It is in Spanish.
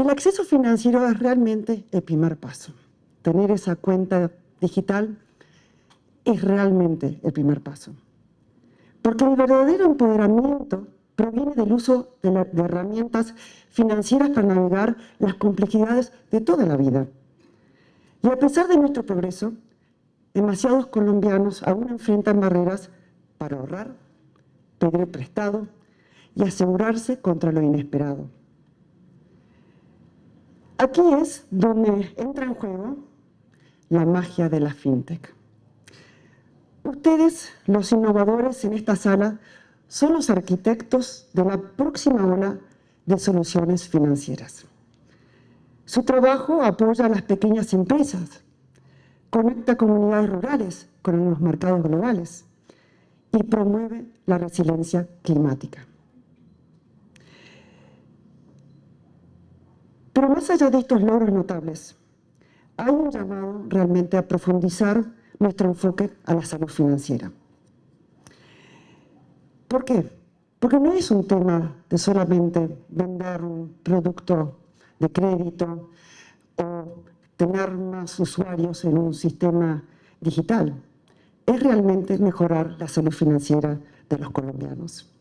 El acceso financiero es realmente el primer paso. Tener esa cuenta digital es realmente el primer paso. Porque el verdadero empoderamiento proviene del uso de herramientas financieras para navegar las complejidades de toda la vida. Y a pesar de nuestro progreso, demasiados colombianos aún enfrentan barreras para ahorrar, pedir prestado y asegurarse contra lo inesperado. Aquí es donde entra en juego la magia de la fintech. Ustedes, los innovadores en esta sala, son los arquitectos de la próxima ola de soluciones financieras. Su trabajo apoya a las pequeñas empresas, conecta comunidades rurales con los mercados globales y promueve la resiliencia climática. Pero más allá de estos logros notables, hay un llamado realmente a profundizar nuestro enfoque a la salud financiera. ¿Por qué? Porque no es un tema de solamente vender un producto de crédito o tener más usuarios en un sistema digital. Es realmente mejorar la salud financiera de los colombianos.